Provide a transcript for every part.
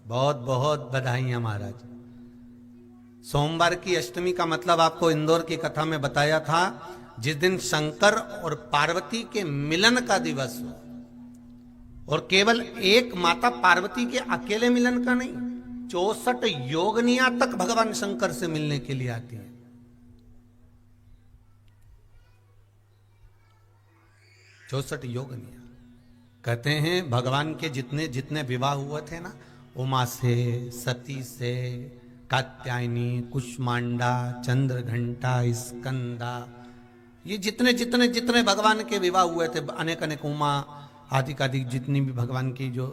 बहुत बहुत बधाइयां महाराज। सोमवार की अष्टमी का मतलब आपको इंदौर की कथा में बताया था, जिस दिन शंकर और पार्वती के मिलन का दिवस हो, और केवल एक माता पार्वती के अकेले मिलन का नहीं, 64 योगनियां तक भगवान शंकर से मिलने के लिए आती हैं। 64 योगनियां। कहते हैं भगवान के जितने जितने विवाह हुए थे ना, उमा से, सती से, कात्यायनी, कुष्मांडा, चंद्रघंटा, स्कंदा, ये जितने जितने जितने भगवान के विवाह हुए थे, अनेक अनेक उमा आदि आदि जितनी भी भगवान की जो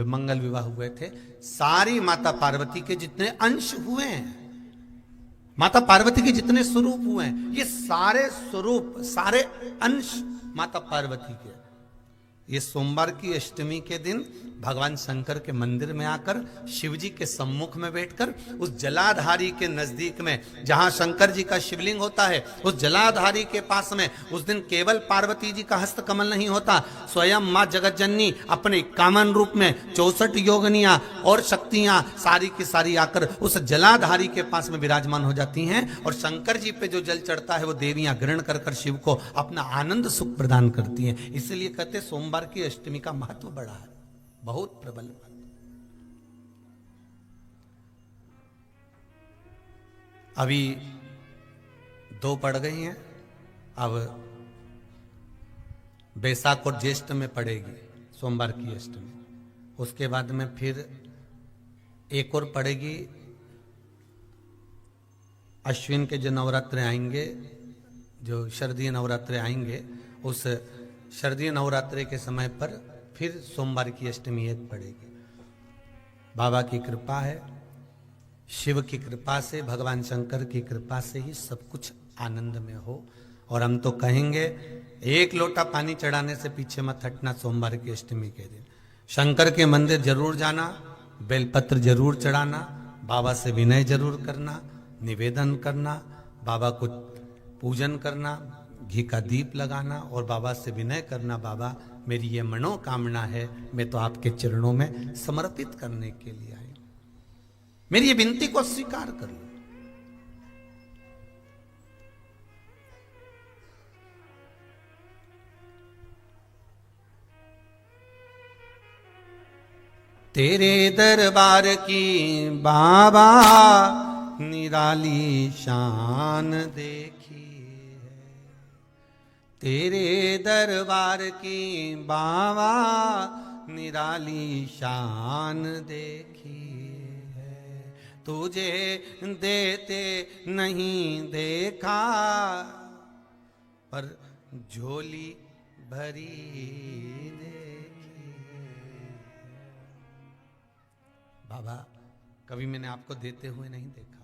मंगल विवाह हुए थे, सारी माता पार्वती के जितने अंश हुए हैं, माता पार्वती के जितने स्वरूप हुए हैं, ये सारे स्वरूप, सारे अंश माता पार्वती के। ये सोमवार की अष्टमी के दिन भगवान शंकर के मंदिर में आकर शिव जी के सम्मुख में बैठकर उस जलाधारी के नजदीक में, जहां शंकर जी का शिवलिंग होता है, उस जलाधारी के पास में उस दिन केवल पार्वती जी का हस्त कमल नहीं होता, स्वयं मां जगत जननी अपने कामन रूप में 64 योगनियां और शक्तियां सारी की सारी आकर उस जलाधारी के पास में विराजमान हो जाती हैं, और शंकर जी पे जो जल चढ़ता है वो देवियां ग्रहण कर कर शिव को अपना आनंद सुख प्रदान करती हैं। इसलिए कहते सोमवार की अष्टमी का महत्व बड़ा है, बहुत प्रबल। अभी 2 पड़ गई हैं, अब बैसाख और ज्येष्ठ में पड़ेगी सोमवार की अष्टमी। उसके बाद में फिर एक और पड़ेगी, अश्विन के जो नवरात्र आएंगे, जो शरदीय नवरात्र आएंगे, उस शरदीय नवरात्रि के समय पर फिर सोमवार की अष्टमी एक पड़ेगी। बाबा की कृपा है, शिव की कृपा से, भगवान शंकर की कृपा से ही सब कुछ आनंद में हो। और हम तो कहेंगे, एक लोटा पानी चढ़ाने से पीछे मत हटना सोमवार की अष्टमी के दिन। शंकर के मंदिर जरूर जाना, बेलपत्र जरूर चढ़ाना, बाबा से विनय जरूर करना, निवेदन करना, बाबा को पूजन करना, घी का दीप लगाना और बाबा से विनय करना, बाबा मेरी ये मनोकामना है, मैं तो आपके चरणों में समर्पित करने के लिए आई, मेरी ये विनती को स्वीकार कर लो। तेरे दरबार की बाबा निराली शान देखी, तेरे दरबार की बाबा निराली शान देखी है, तुझे देते नहीं देखा पर झोली भरी देखी। बाबा कभी मैंने आपको देते हुए नहीं देखा,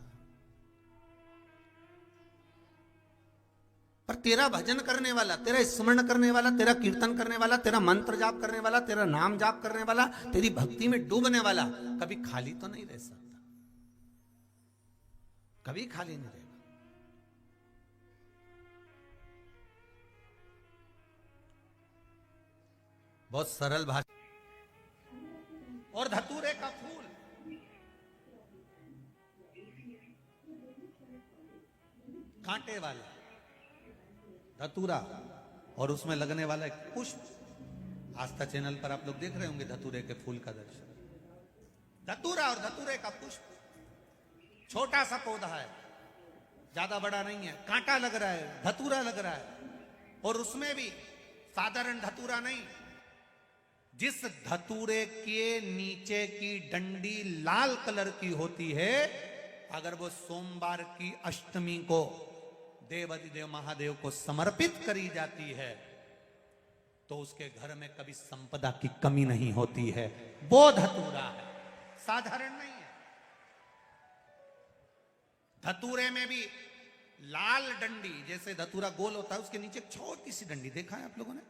पर तेरा भजन करने वाला, तेरा स्मरण करने वाला, तेरा कीर्तन करने वाला, तेरा मंत्र जाप करने वाला, तेरा नाम जाप करने वाला, तेरी भक्ति में डूबने वाला कभी खाली तो नहीं रह सकता, कभी खाली नहीं रहेगा। बहुत सरल भाषा। और धतूरे का फूल, कांटे वाला धतूरा, और उसमें लगने वाला एक पुष्प। आस्था चैनल पर आप लोग देख रहे होंगे धतूरे के फूल का दर्शन। धतूरा और धतूरे का पुष्प, छोटा सा पौधा है, ज्यादा बड़ा नहीं है, कांटा लग रहा है, धतूरा लग रहा है, और उसमें भी साधारण धतूरा नहीं, जिस धतूरे के नीचे की डंडी लाल कलर की होती है, अगर वो सोमवार की अष्टमी को देवाधिदेव महादेव को समर्पित करी जाती है तो उसके घर में कभी संपदा की कमी नहीं होती है। वो धतूरा है, साधारण नहीं है। धतूरे में भी लाल डंडी, जैसे धतूरा गोल होता है, उसके नीचे एक छोटी सी डंडी, देखा है आप लोगों ने?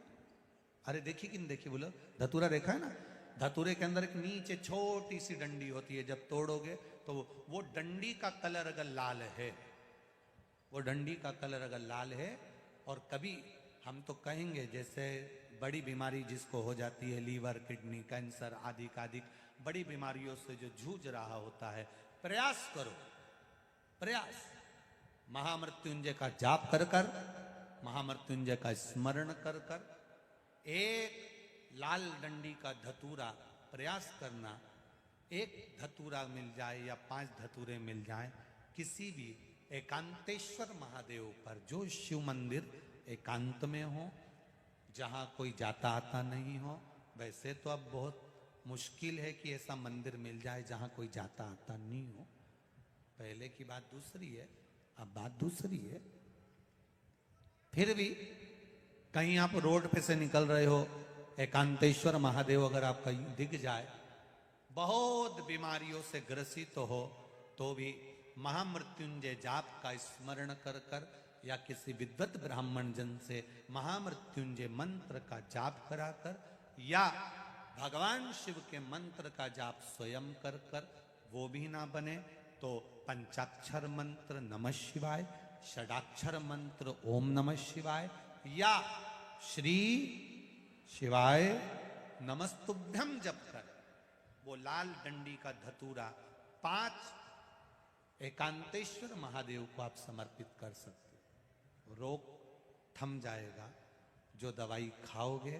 अरे देखी कि नहीं देखी बोलो? धतूरा देखा है ना? धतूरे के अंदर एक नीचे छोटी सी डंडी होती है, जब तोड़ोगे तो वो डंडी का कलर अगर लाल है, वो डंडी का कलर अगर लाल है, और कभी हम तो कहेंगे जैसे बड़ी बीमारी जिसको हो जाती है, लीवर, किडनी, कैंसर आदि का आदि, बड़ी बीमारियों से जो जूझ रहा होता है, प्रयास करो, प्रयास। महामृत्युंजय का जाप कर कर, महामृत्युंजय का स्मरण कर कर, एक लाल डंडी का धतूरा प्रयास करना, एक धतूरा मिल जाए या 5 धतूरे मिल जाए किसी भी एकांतेश्वर महादेव पर, जो शिव मंदिर एकांत में हो, जहां कोई जाता आता नहीं हो। वैसे तो अब बहुत मुश्किल है कि ऐसा मंदिर मिल जाए जहां कोई जाता आता नहीं हो। पहले की बात दूसरी है, अब बात दूसरी है। फिर भी कहीं आप रोड पे से निकल रहे हो, एकांतेश्वर महादेव अगर आपका दिख जाए, बहुत बीमारियों से ग्रसित हो, तो भी महामृत्युंजय जाप का स्मरण कर कर या किसी विद्वत ब्राह्मण जन से महामृत्युंजय मंत्र का जाप कराकर या भगवान शिव के मंत्र का जाप स्वयं कर कर, वो भी ना बने तो पंचाक्षर मंत्र नमः शिवाय, षडाक्षर मंत्र ओम नमः शिवाय या श्री शिवाय नमस्तुभ्यम जप कर वो लाल डंडी का धतूरा 5 एकांतेश्वर महादेव को आप समर्पित कर सकते हो। रोग थम जाएगा, जो दवाई खाओगे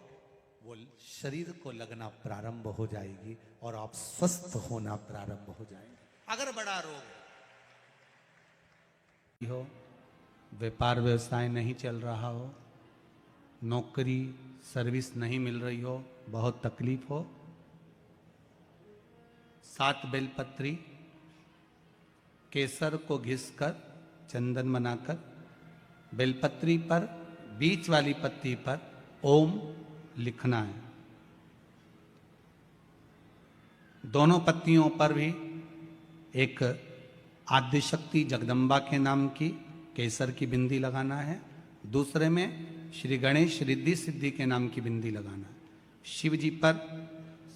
वो शरीर को लगना प्रारंभ हो जाएगी और आप स्वस्थ होना प्रारंभ हो जाएंगे। अगर बड़ा रोग हो, व्यापार व्यवसाय नहीं चल रहा हो, नौकरी सर्विस नहीं मिल रही हो, बहुत तकलीफ हो, 7 बेलपत्री केसर को घिसकर चंदन बनाकर बेलपत्री पर बीच वाली पत्ती पर ओम लिखना है। दोनों पत्तियों पर भी एक आद्यशक्ति जगदम्बा के नाम की केसर की बिंदी लगाना है, दूसरे में श्री गणेश रिद्धि सिद्धि के नाम की बिंदी लगाना है। शिव जी पर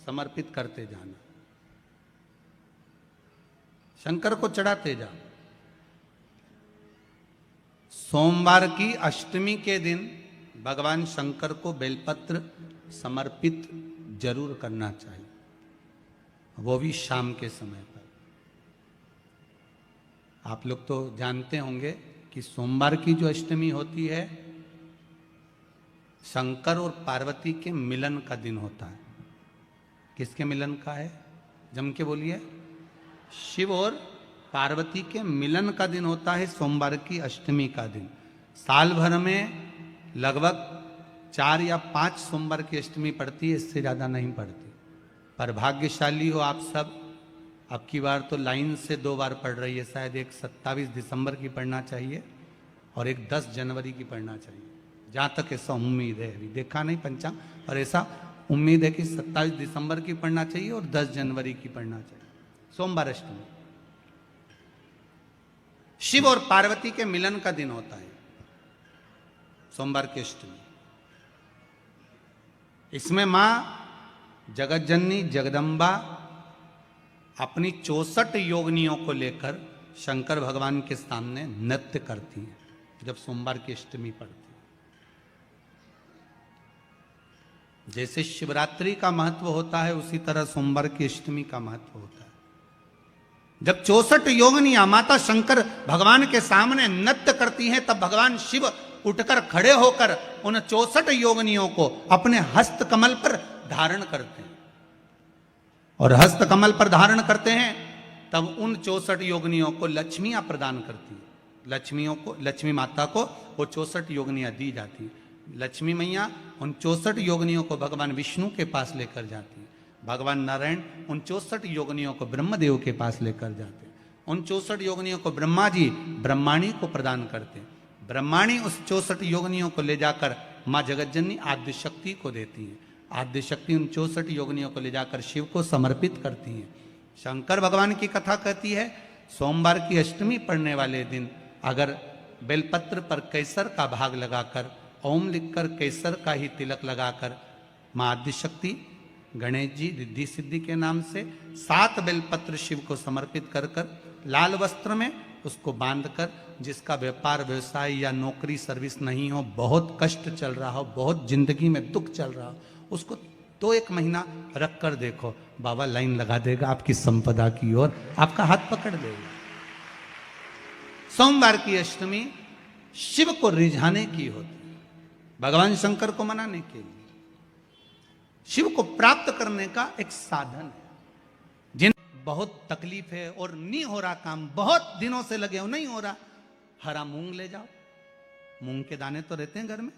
समर्पित करते जाना, शंकर को चढ़ाते जा। सोमवार की अष्टमी के दिन भगवान शंकर को बेलपत्र समर्पित जरूर करना चाहिए, वो भी शाम के समय पर। आप लोग तो जानते होंगे कि सोमवार की जो अष्टमी होती है, शंकर और पार्वती के मिलन का दिन होता है। किसके मिलन का है? जम के बोलिए। शिव और पार्वती के मिलन का दिन होता है सोमवार की अष्टमी का दिन। साल भर में लगभग 4 या 5 सोमवार की अष्टमी पड़ती है, इससे ज़्यादा नहीं पड़ती। पर भाग्यशाली हो आप सब, अब की बार तो लाइन से 2 बार पड़ रही है। शायद एक 27 दिसंबर की पढ़ना चाहिए और एक 10 जनवरी की पढ़ना चाहिए, जहाँ तक ऐसा उम्मीद है। अभी देखा नहीं पंचांग, और ऐसा उम्मीद है कि 27 दिसंबर की पढ़ना चाहिए और 10 जनवरी की पढ़ना चाहिए, सोमवार अष्टमी। शिव और पार्वती के मिलन का दिन होता है सोमवार की अष्टमी। इसमें मां जगत जननी जगदम्बा अपनी 64 योगिनियों को लेकर शंकर भगवान के सामने नृत्य करती हैं जब सोमवार की अष्टमी पड़ती है। जैसे शिवरात्रि का महत्व होता है, उसी तरह सोमवार की अष्टमी का महत्व होता है। जब 64 योगिनियां माता शंकर भगवान के सामने नृत्य करती हैं, तब भगवान शिव उठकर खड़े होकर उन 64 योगिनियों को अपने हस्त कमल पर धारण करते हैं। और हस्त कमल पर धारण करते हैं तब उन 64 योगिनियों को लक्ष्मियां प्रदान करती हैं। लक्ष्मियों को, लक्ष्मी माता को वो 64 योगिनियां दी जाती हैं। लक्ष्मी मैया उन 64 योगिनियों को भगवान विष्णु के पास लेकर जाती हैं। भगवान नारायण उन 64 योगिनियों को ब्रह्मदेव के पास लेकर जाते हैं। उन 64 योगिनियों को ब्रह्मा जी ब्रह्माणी को प्रदान करते हैं। ब्रह्माणी उस 64 योगिनियों को ले जाकर माँ जगतजननी आद्यशक्ति को देती हैं। आद्यशक्ति उन 64 योगिनियों को ले जाकर शिव को समर्पित करती हैं। शंकर भगवान की कथा कहती है, सोमवार की अष्टमी पढ़ने वाले दिन अगर बेलपत्र पर केसर का भाग लगाकर, ओम लिखकर केसर का ही तिलक लगाकर माँ आद्यशक्ति गणेश जी रिद्धि सिद्धि के नाम से 7 बेलपत्र शिव को समर्पित कर कर लाल वस्त्र में उसको बांधकर, जिसका व्यापार व्यवसाय या नौकरी सर्विस नहीं हो, बहुत कष्ट चल रहा हो, बहुत जिंदगी में दुख चल रहा हो, उसको तो 1 महीना रख कर देखो, बाबा लाइन लगा देगा आपकी संपदा की ओर, आपका हाथ पकड़ देगा। सोमवार की अष्टमी शिव को रिझाने की होती है, भगवान शंकर को मनाने के लिए, शिव को प्राप्त करने का एक साधन है। जिन बहुत तकलीफ है और नहीं हो रहा काम, बहुत दिनों से लगे हो नहीं हो रहा, हरा मूंग ले जाओ, मूंग के दाने तो रहते हैं घर में,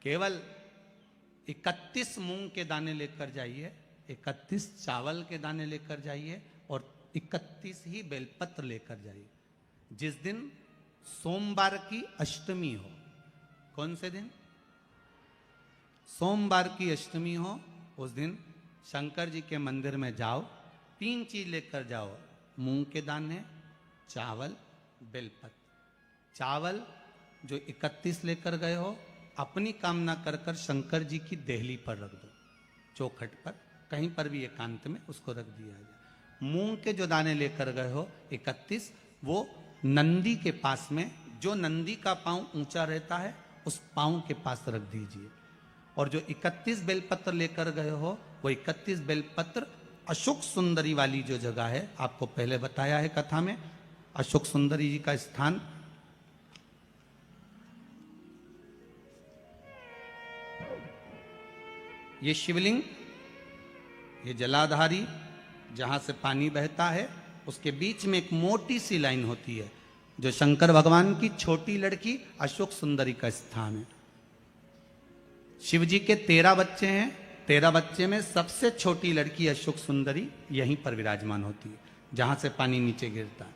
केवल 31 मूंग के दाने लेकर जाइए, 31 चावल के दाने लेकर जाइए और 31 ही बेलपत्र लेकर जाइए। जिस दिन सोमवार की अष्टमी हो, कौन से दिन? सोमवार की अष्टमी हो, उस दिन शंकर जी के मंदिर में जाओ, 3 चीज लेकर जाओ, मूंग के दाने, चावल, बेलपत्र। चावल जो 31 लेकर गए हो, अपनी कामना कर कर शंकर जी की देहली पर रख दो, चौखट पर, कहीं पर भी एकांत में उसको रख दिया जाए। मूंग के जो दाने लेकर गए हो 31, वो नंदी के पास में, जो नंदी का पांव ऊंचा रहता है उस पांव के पास रख दीजिए। और जो 31 बेलपत्र लेकर गए हो, वो 31 बेलपत्र अशोक सुंदरी वाली जो जगह है, आपको पहले बताया है कथा में, अशोक सुंदरी जी का स्थान ये शिवलिंग, ये जलाधारी जहां से पानी बहता है, उसके बीच में एक मोटी सी लाइन होती है, जो शंकर भगवान की छोटी लड़की अशोक सुंदरी का स्थान है। शिव जी के 13 बच्चे हैं, 13 बच्चे में सबसे छोटी लड़की अशोक सुंदरी यहीं पर विराजमान होती है, जहां से पानी नीचे गिरता है।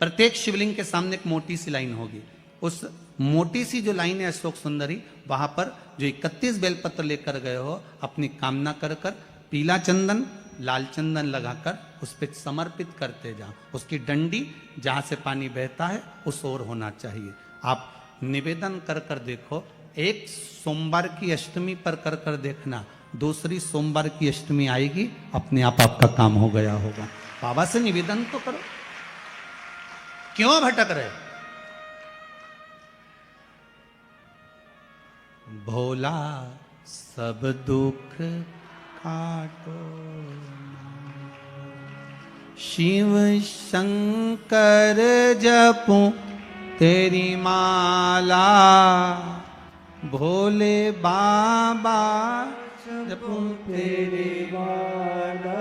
प्रत्येक शिवलिंग के सामने एक मोटी सी लाइन होगी, उस मोटी सी जो लाइन है अशोक सुंदरी, वहां पर जो 31 बेलपत्र लेकर गए हो, अपनी कामना कर कर पीला चंदन, लाल चंदन लगाकर उस पर समर्पित करते जाओ। उसकी डंडी जहां से पानी बहता है उस ओर होना चाहिए। आप निवेदन कर कर देखो, एक सोमवार की अष्टमी पर कर कर देखना, दूसरी सोमवार की अष्टमी आएगी, अपने आप आपका काम हो गया होगा। बाबा से निवेदन तो करो, क्यों भटक रहे? भोला सब दुख काटो, शिव शंकर जपो तेरी माला, भोले बाबा जपो तेरी माला,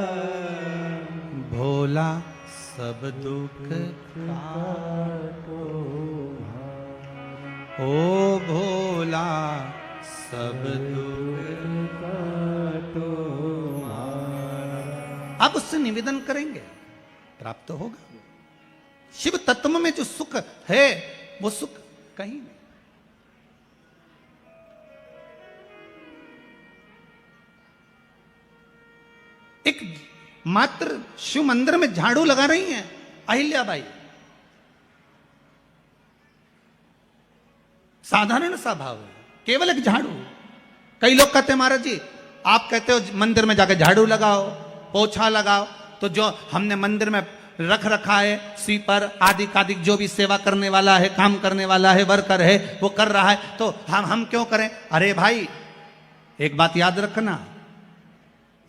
भोला सब दुख काटो, ओ भोला सब दुख काटो। आप उससे निवेदन करेंगे, प्राप्त होगा। शिव तत्व में जो सुख है, वो सुख कहीं नहीं। एक मात्र शिव मंदिर में झाड़ू लगा रही हैं अहिल्याबाई, साधारण सा भाव है, केवल एक झाड़ू। कई लोग कहते हैं महाराज जी, आप कहते हो मंदिर में जाकर झाड़ू लगाओ, पोछा लगाओ, तो जो हमने मंदिर में रख रखा है स्वीपर आदि कादिक, जो भी सेवा करने वाला है, काम करने वाला है, वर्कर है, वो कर रहा है, तो हम क्यों करें? अरे भाई, एक बात याद रखना,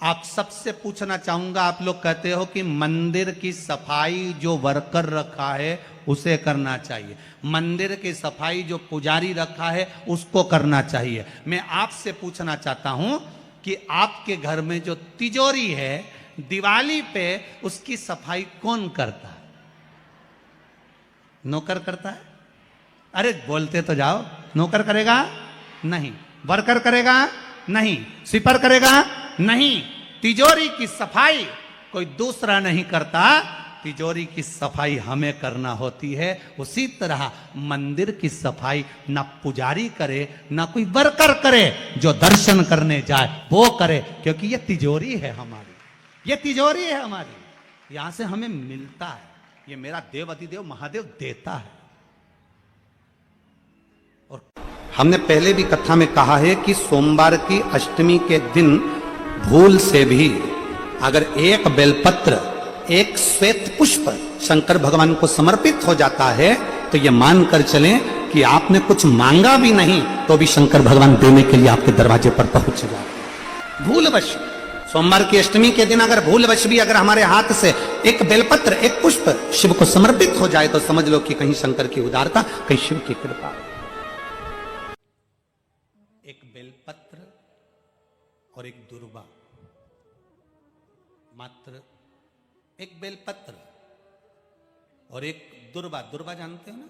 आप सबसे पूछना चाहूंगा, आप लोग कहते हो कि मंदिर की सफाई जो वर्कर रखा है उसे करना चाहिए, मंदिर की सफाई जो पुजारी रखा है उसको करना चाहिए। मैं आपसे पूछना चाहता हूं कि आपके घर में जो तिजोरी है, दिवाली पे उसकी सफाई कौन करता है? नौकर करता है? अरे बोलते तो जाओ। नौकर करेगा? नहीं। वर्कर करेगा? नहीं। स्वीपर करेगा? नहीं। तिजोरी की सफाई कोई दूसरा नहीं करता, तिजोरी की सफाई हमें करना होती है। उसी तरह मंदिर की सफाई ना पुजारी करे, ना कोई वर्कर करे, जो दर्शन करने जाए वो करे, क्योंकि ये तिजोरी है हमारी, ये तिजोरी है हमारी, यहां से हमें मिलता है, ये मेरा देव अधिदेव महादेव देता है। और हमने पहले भी कथा में कहा है कि सोमवार की अष्टमी के दिन भूल से भी अगर एक बेलपत्र, एक श्वेत पुष्प शंकर भगवान को समर्पित हो जाता है, तो ये मानकर चलें कि आपने कुछ मांगा भी नहीं तो भी शंकर भगवान देने के लिए आपके दरवाजे पर पहुंच जाए। भूलवश सोमवार की अष्टमी के दिन अगर भूलवश भी अगर हमारे हाथ से एक बेलपत्र, एक पुष्प शिव को समर्पित हो जाए तो समझ लो कि कहीं शंकर की उदारता, कहीं शिव की कृपा। एक बेलपत्र और एक दुर्वा, मात्र एक बेलपत्र और एक दुर्वा। दुर्वा जानते हो ना,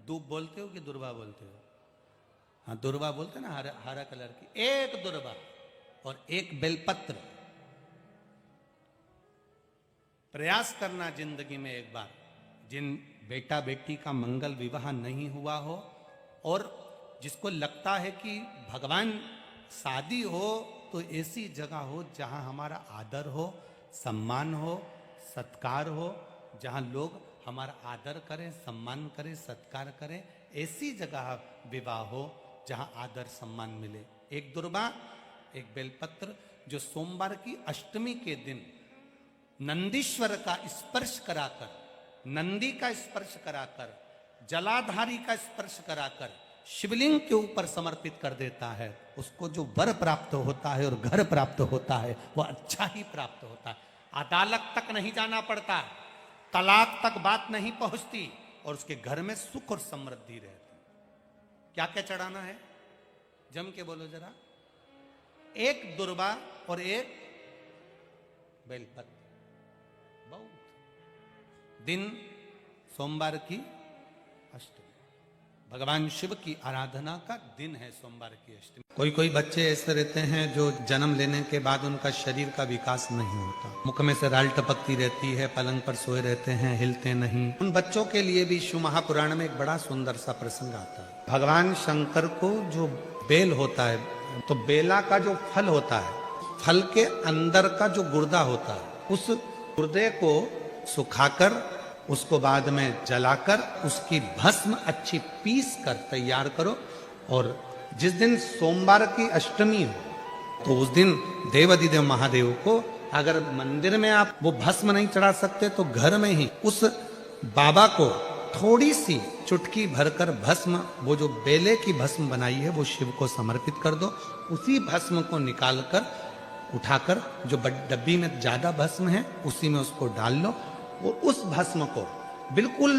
दूब बोलते हो कि दुर्वा बोलते हो? हाँ, दुर्वा बोलते ना, हरा हरा कलर की। एक दुर्वा और एक बेलपत्र। प्रयास करना जिंदगी में एक बार, जिन बेटा बेटी का मंगल विवाह नहीं हुआ हो और जिसको लगता है कि भगवान शादी हो तो ऐसी जगह हो जहां हमारा आदर हो, सम्मान हो, सत्कार हो, जहां लोग हमारा आदर करें, सम्मान करें, सत्कार करें, ऐसी जगह विवाह हो जहां आदर सम्मान मिले। एक दुर्वा, एक बेलपत्र, जो सोमवार की अष्टमी के दिन नंदीश्वर का स्पर्श कराकर, नंदी का स्पर्श कराकर, जलाधारी का स्पर्श कराकर शिवलिंग के ऊपर समर्पित कर देता है, उसको जो वर प्राप्त होता है और घर प्राप्त होता है वह अच्छा ही प्राप्त होता है। अदालत तक नहीं जाना पड़ता, तलाक तक बात नहीं पहुंचती और उसके घर में सुख और समृद्धि रहती। क्या क्या चढ़ाना है, जम के बोलो जरा। एक दुर्वा और एक बेलपत्र। बहुत दिन सोमवार की अष्टमी, भगवान शिव की आराधना का दिन है सोमवार की अष्टमी। कोई कोई बच्चे ऐसे रहते हैं जो जन्म लेने के बाद उनका शरीर का विकास नहीं होता, मुख में से राल टपकती रहती है, पलंग पर सोए रहते हैं, हिलते नहीं। उन बच्चों के लिए भी शिव महापुराण में एक बड़ा सुंदर सा प्रसंग आता है। भगवान शंकर को जो बेल होता है, तो बेला का जो फल होता है, फल के अंदर का जो गुर्दा होता है, उस गुर्दे को सुखाकर उसको बाद में जलाकर उसकी भस्म अच्छी पीस कर तैयार करो। और जिस दिन सोमवार की अष्टमी हो तो उस दिन देवाधिदेव महादेव को अगर मंदिर में आप वो भस्म नहीं चढ़ा सकते तो घर में ही उस बाबा को थोड़ी सी चुटकी भरकर भस्म, वो जो बेले की भस्म बनाई है वो शिव को समर्पित कर दो। उसी भस्म को निकालकर उठाकर जो डब्बी में ज्यादा भस्म है उसी में उसको डाल लो और उस भस्म को बिल्कुल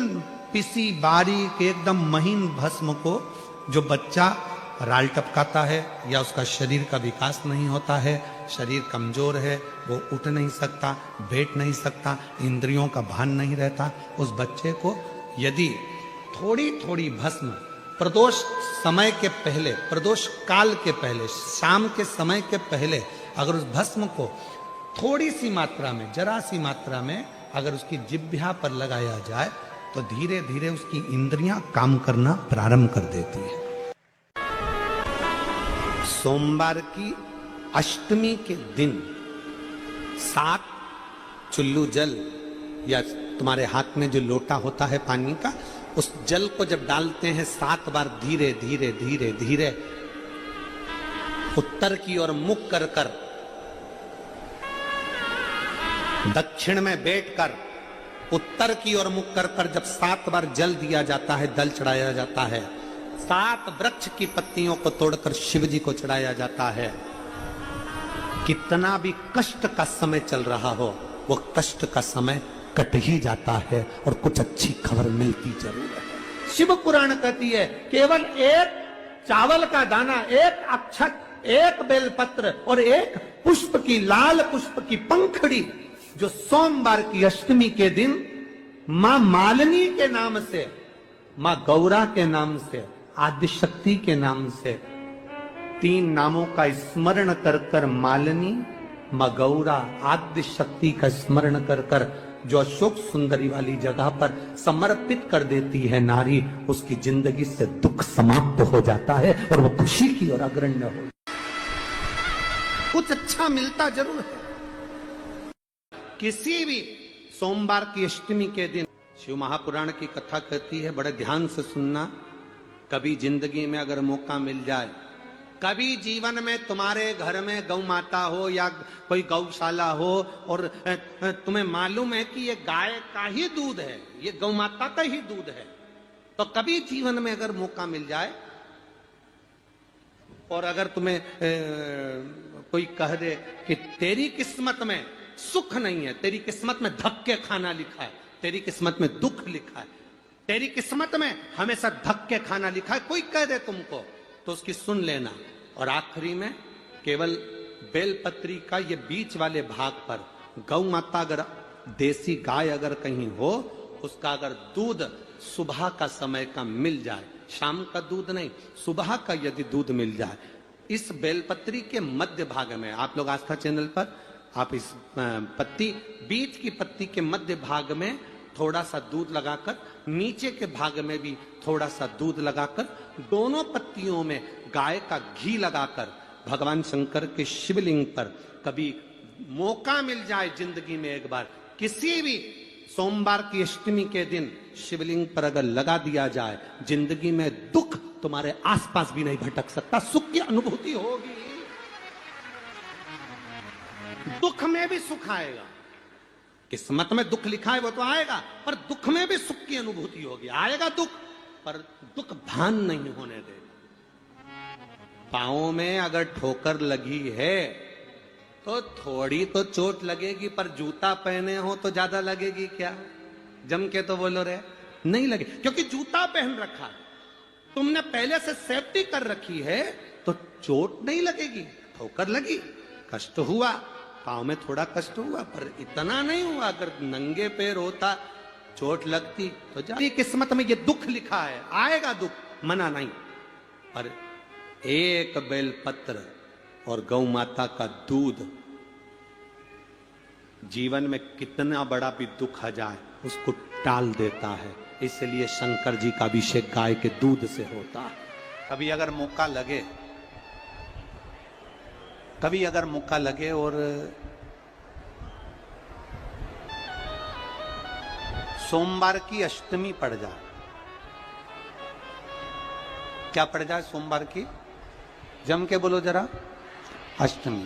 पिसी बारीक एकदम महीन भस्म को, जो बच्चा राल टपकाता है या उसका शरीर का विकास नहीं होता है, शरीर कमजोर है, वो उठ नहीं सकता, बैठ नहीं सकता, इंद्रियों का भान नहीं रहता, उस बच्चे को यदि थोड़ी थोड़ी भस्म प्रदोष समय के पहले, प्रदोष काल के पहले, शाम के समय के पहले अगर उस भस्म को थोड़ी सी मात्रा में, जरा सी मात्रा में अगर उसकी जिह्वा पर लगाया जाए तो धीरे धीरे उसकी इंद्रियां काम करना प्रारंभ कर देती है। सोमवार की अष्टमी के दिन 7 चुल्लू जल या तुम्हारे हाथ में जो लोटा होता है पानी का, उस जल को जब डालते हैं 7 बार धीरे धीरे धीरे धीरे उत्तर की ओर मुख कर कर, दक्षिण में बैठकर उत्तर की ओर मुख कर कर जब 7 बार जल दिया जाता है, दल चढ़ाया जाता है, 7 वृक्ष की पत्तियों को तोड़कर शिव जी को चढ़ाया जाता है। कितना भी कष्ट का समय चल रहा हो वो कष्ट का समय कट ही जाता है और कुछ अच्छी खबर मिलती जरूर है। शिव पुराण कहती है केवल एक चावल का दाना, एक अक्षत, एक बेलपत्र और एक पुष्प की, लाल पुष्प की पंखड़ी, जो सोमवार की अष्टमी के दिन मां मालिनी के नाम से, मां गौरा के नाम से, आदिशक्ति के नाम से 3 नामों का स्मरण कर कर, मालिनी, मां गौरा, आदिशक्ति का स्मरण कर कर जो अशोक सुंदरी वाली जगह पर समर्पित कर देती है नारी, उसकी जिंदगी से दुख समाप्त हो जाता है और वो खुशी की ओर अग्रण्य हो। कुछ अच्छा मिलता जरूर है। किसी भी सोमवार की अष्टमी के दिन शिव महापुराण की कथा कहती है, बड़े ध्यान से सुनना। कभी जिंदगी में अगर मौका मिल जाए, कभी जीवन में तुम्हारे घर में गौ माता हो या कोई गौशाला हो और तुम्हें मालूम है कि ये गाय का ही दूध है, ये गौ माता का ही दूध है, तो कभी जीवन में अगर मौका मिल जाए और अगर तुम्हें कोई कह दे कि तेरी किस्मत में सुख नहीं है, तेरी किस्मत में धक्के खाना लिखा है, तेरी किस्मत में दुख लिखा है, तेरी किस्मत में हमेशा धक्के खाना लिखा है, कोई कह दे तुमको तो उसकी सुन लेना। और आखिरी में केवल बेलपत्री का ये बीच वाले भाग पर गौ माता, अगर देसी गाय अगर कहीं हो, उसका अगर दूध सुबह का समय का मिल जाए, शाम का दूध नहीं, सुबह का यदि दूध मिल जाए, इस बेलपत्री के मध्य भाग में, आप लोग आस्था चैनल पर आप इस पत्ती, बीच की पत्ती के मध्य भाग में थोड़ा सा दूध लगाकर, नीचे के भाग में भी थोड़ा सा दूध लगाकर, दोनों पत्तियों में गाय का घी लगाकर भगवान शंकर के शिवलिंग पर कभी मौका मिल जाए जिंदगी में एक बार, किसी भी सोमवार की अष्टमी के दिन शिवलिंग पर अगर लगा दिया जाए, जिंदगी में दुख तुम्हारे आसपास भी नहीं भटक सकता, सुख की अनुभूति होगी। दुख में भी सुख आएगा, किस्मत में दुख लिखा है वो तो आएगा, पर दुख में भी सुख की अनुभूति होगी। आएगा दुख, पर दुख भान नहीं होने देगा। पांवों में अगर ठोकर लगी है तो थोड़ी तो चोट लगेगी, पर जूता पहने हो तो ज्यादा लगेगी क्या? जम के तो बोलो रे, नहीं लगे, क्योंकि जूता पहन रखा है, तुमने पहले से सेफ्टी कर रखी है, तो चोट नहीं लगेगी। ठोकर लगी, कष्ट हुआ, पांव में थोड़ा कष्ट हुआ, पर इतना नहीं हुआ। अगर नंगे पैर होता, चोट लगती तो जाती। किस्मत में ये दुख लिखा है, आएगा दुख, मना नहीं। पर एक बेलपत्र और गौ माता का दूध जीवन में कितना बड़ा भी दुख आ जाए उसको टाल देता है। इसलिए शंकर जी का अभिषेक गाय के दूध से होता है। कभी अगर मौका लगे, कभी अगर मौका लगे और सोमवार की अष्टमी पड़ जाए, क्या पड़ जाए सोमवार की? जम के बोलो जरा, अष्टमी।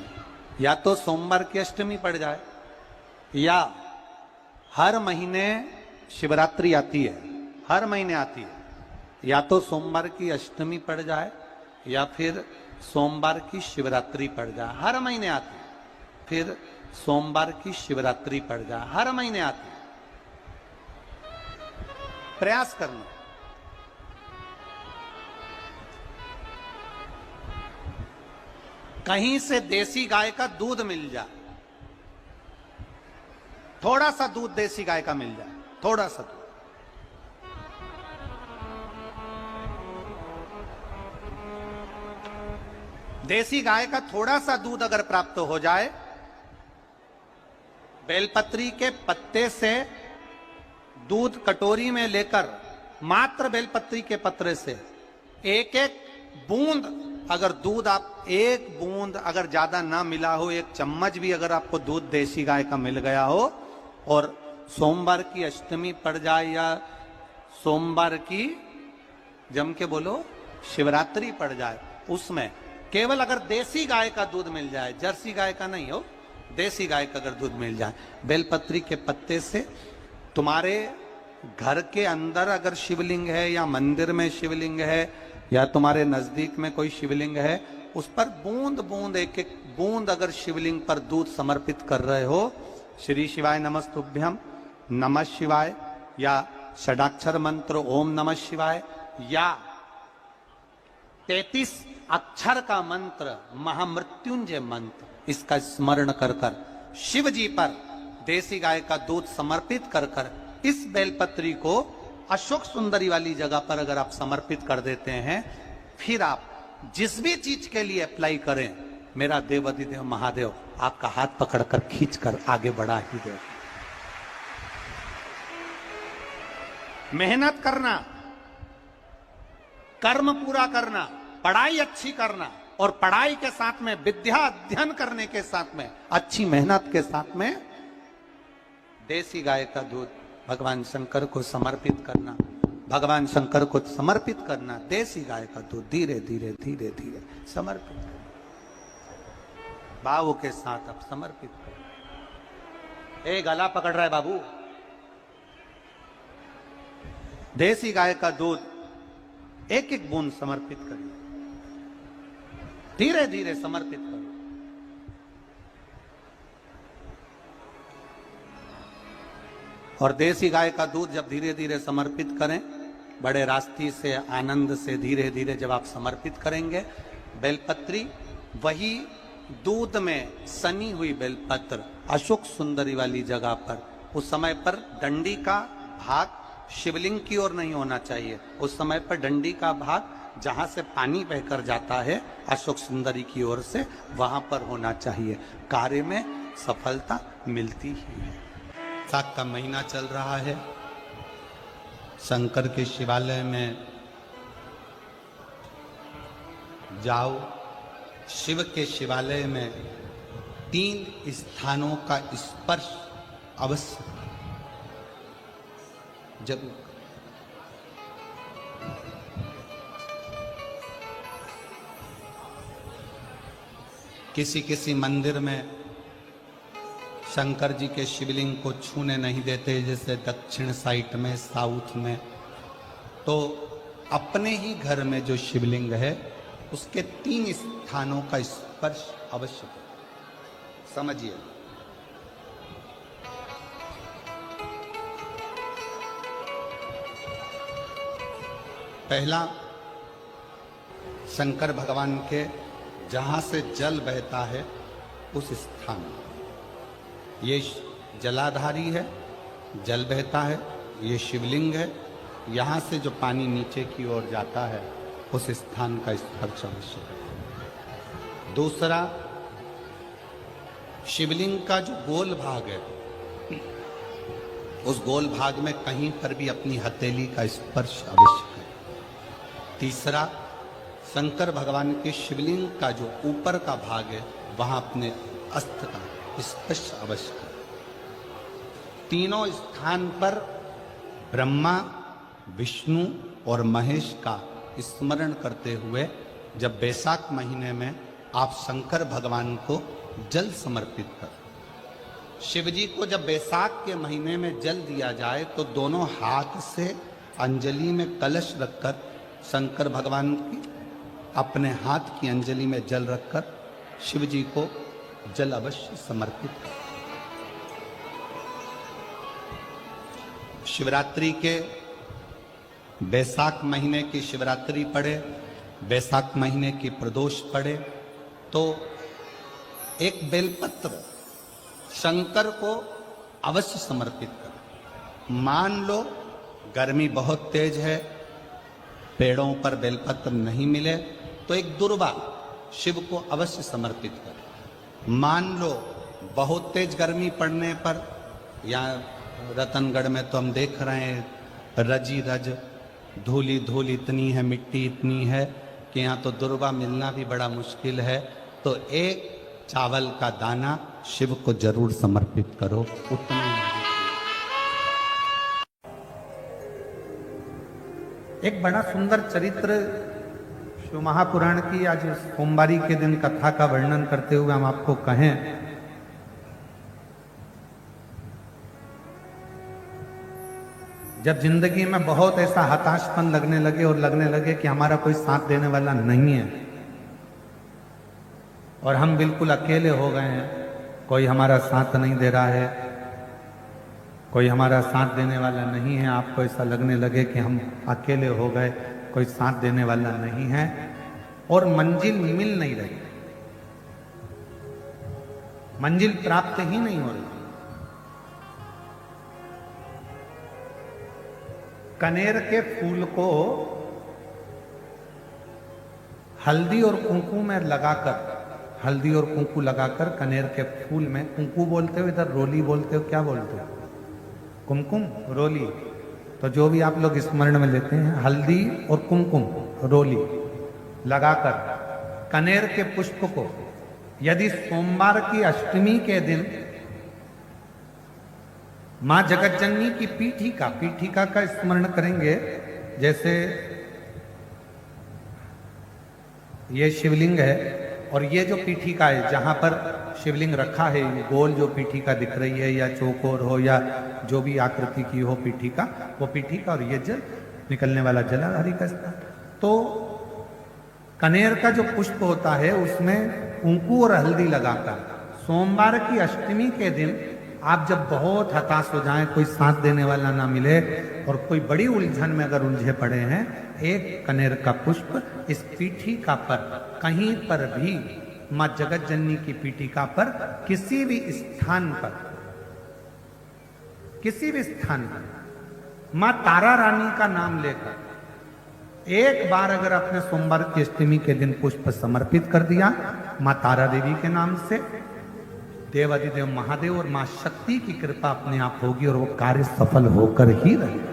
या तो सोमवार की अष्टमी पड़ जाए, या हर महीने शिवरात्रि आती है, हर महीने आती है, या तो सोमवार की अष्टमी पड़ जाए या फिर सोमवार की शिवरात्रि पड़ जाए, हर महीने आती है। फिर सोमवार की शिवरात्रि पड़ जाए, हर महीने आती है। प्रयास करना। कहीं से देसी गाय का दूध मिल जाए, थोड़ा सा दूध देसी गाय का मिल जाए, थोड़ा सा दूध, देसी गाय का थोड़ा सा दूध अगर प्राप्त हो जाए, बेलपत्री के पत्ते से दूध कटोरी में लेकर, मात्र बेलपत्री के पत्रे से एक एक बूंद अगर दूध, आप एक बूंद अगर ज्यादा ना मिला हो, एक चम्मच भी अगर आपको दूध देसी गाय का मिल गया हो, और सोमवार की अष्टमी पड़ जाए या सोमवार की, जम के बोलो, शिवरात्रि पड़ जाए, उसमें केवल अगर देसी गाय का दूध मिल जाए, जर्सी गाय का नहीं हो, देसी गाय का अगर दूध मिल जाए, बेलपत्री के पत्ते से, तुम्हारे घर के अंदर अगर शिवलिंग है या मंदिर में शिवलिंग है या तुम्हारे नजदीक में कोई शिवलिंग है, उस पर बूंद बूंद, एक एक बूंद अगर शिवलिंग पर दूध समर्पित कर रहे हो, श्री शिवाय नमस्तुभ्यम, नमः शिवाय, या षडाक्षर मंत्र ओम नमः शिवाय, या 33 अक्षर का मंत्र महामृत्युंजय मंत्र, इसका स्मरण कर कर शिव जी पर देसी गाय का दूध समर्पित कर कर इस बेलपत्री को अशोक सुंदरी वाली जगह पर अगर आप समर्पित कर देते हैं, फिर आप जिस भी चीज के लिए अप्लाई करें, मेरा देवाधिदेव महादेव आपका हाथ पकड़कर खींचकर आगे बढ़ा ही दे। मेहनत करना, कर्म पूरा करना, पढ़ाई अच्छी करना, और पढ़ाई के साथ में विद्या अध्ययन करने के साथ में अच्छी मेहनत के साथ में देसी गाय का दूध भगवान शंकर को समर्पित करना, भगवान शंकर को समर्पित करना, देसी गाय का दूध धीरे धीरे धीरे धीरे समर्पित करना, भाव के साथ आप समर्पित करना। ए गला पकड़ रहा है बाबू, देसी गाय का दूध एक एक बूंद समर्पित करिए, धीरे धीरे समर्पित करो। और देसी गाय का दूध जब धीरे धीरे समर्पित करें, बड़े रास्ती से आनंद से धीरे धीरे जब आप समर्पित करेंगे, बेलपत्री वही दूध में सनी हुई बेलपत्र अशोक सुंदरी वाली जगह पर, उस समय पर डंडी का भाग शिवलिंग की ओर नहीं होना चाहिए, उस समय पर डंडी का भाग जहां से पानी बहकर जाता है अशोक सुंदरी की ओर से, वहां पर होना चाहिए। कार्य में सफलता मिलती ही है। साक का महीना चल रहा है। शंकर के शिवालय में जाओ। शिव के शिवालय में 3 स्थानों का स्पर्श अवश्य जरूर। किसी किसी मंदिर में शंकर जी के शिवलिंग को छूने नहीं देते, जैसे दक्षिण साइड में, साउथ में। तो अपने ही घर में जो शिवलिंग है उसके 3 स्थानों का स्पर्श अवश्य करें। समझिए, पहला शंकर भगवान के जहां से जल बहता है उस स्थान, ये जलाधारी है, जल बहता है, ये शिवलिंग है, यहाँ से जो पानी नीचे की ओर जाता है उस स्थान का स्पर्श अवश्य है। दूसरा, शिवलिंग का जो गोल भाग है उस गोल भाग में कहीं पर भी अपनी हथेली का स्पर्श अवश्य है। तीसरा, शंकर भगवान के शिवलिंग का जो ऊपर का भाग है वहां अपने अस्त्र का स्पर्श अवश्य है। तीनों स्थान पर ब्रह्मा, विष्णु और महेश का स्मरण करते हुए जब बैसाख महीने में आप शंकर भगवान को जल समर्पित कर, शिव जी को जब बैसाख के महीने में जल दिया जाए तो दोनों हाथ से अंजलि में कलश रखकर शंकर भगवान की अपने हाथ की अंजलि में जल रखकर शिव जी को जल अवश्य समर्पित कर। शिवरात्रि के बैसाख महीने की शिवरात्रि पड़े, बैसाख महीने की प्रदोष पड़े तो एक बेलपत्र शंकर को अवश्य समर्पित कर। मान लो गर्मी बहुत तेज है, पेड़ों पर बेलपत्र नहीं मिले तो एक दुर्वा शिव को अवश्य समर्पित कर। मान लो बहुत तेज गर्मी पड़ने पर, या रतनगढ़ में तो हम देख रहे हैं रजी रज, धूली धूल इतनी है, मिट्टी इतनी है कि यहाँ तो दुर्वा मिलना भी बड़ा मुश्किल है, तो एक चावल का दाना शिव को जरूर समर्पित करो। उतने एक बड़ा सुंदर चरित्र शिव महापुराण की आज सोमवारी के दिन कथा का वर्णन करते हुए हम आपको कहें, जब जिंदगी में बहुत ऐसा हताशपन लगने लगे और लगने लगे कि हमारा कोई साथ देने वाला नहीं है और हम बिल्कुल अकेले हो गए हैं, कोई हमारा साथ नहीं दे रहा है, कोई हमारा साथ देने वाला नहीं है, आपको ऐसा लगने लगे कि हम अकेले हो गए, कोई साथ देने वाला नहीं है और मंजिल मिल नहीं रही, मंजिल प्राप्त ही नहीं हो रही। कनेर के फूल को हल्दी और कुंकू में लगाकर, हल्दी और कुंकू लगाकर कनेर के फूल में, कुंकू बोलते हो इधर, रोली बोलते हो, क्या बोलते हो? कुमकुम, रोली, तो जो भी आप लोग स्मरण में लेते हैं, हल्दी और कुमकुम, रोली लगाकर कनेर के पुष्प को यदि सोमवार की अष्टमी के दिन मां जगतजननी की पीठिका का स्मरण करेंगे, जैसे ये शिवलिंग है और ये जो पीठिका है जहां पर शिवलिंग रखा है, ये गोल जो पीठिका दिख रही है या चौकोर हो या जो भी आकृति की हो पीठिका, वो पीठिका और ये जल निकलने वाला जलाधारी का स्थान। तो कनेर का जो पुष्प होता है उसमें कुंकू और हल्दी लगाकर सोमवार की अष्टमी के दिन आप जब बहुत हताश हो जाएं, कोई साथ देने वाला ना मिले और कोई बड़ी उलझन में अगर उलझे पड़े हैं, एक कनेर का पुष्प इस पीठिका पर कहीं पर भी, मां जगत जननी की पीठिका पर किसी भी स्थान पर, किसी भी स्थान पर मां तारा रानी का नाम लेकर एक बार अगर अपने सोमवार की अष्टमी के दिन पुष्प समर्पित कर दिया मां तारा देवी के नाम से, देवाधिदेव महादेव और मां शक्ति की कृपा अपने आप होगी और वो कार्य सफल होकर ही रहेगा।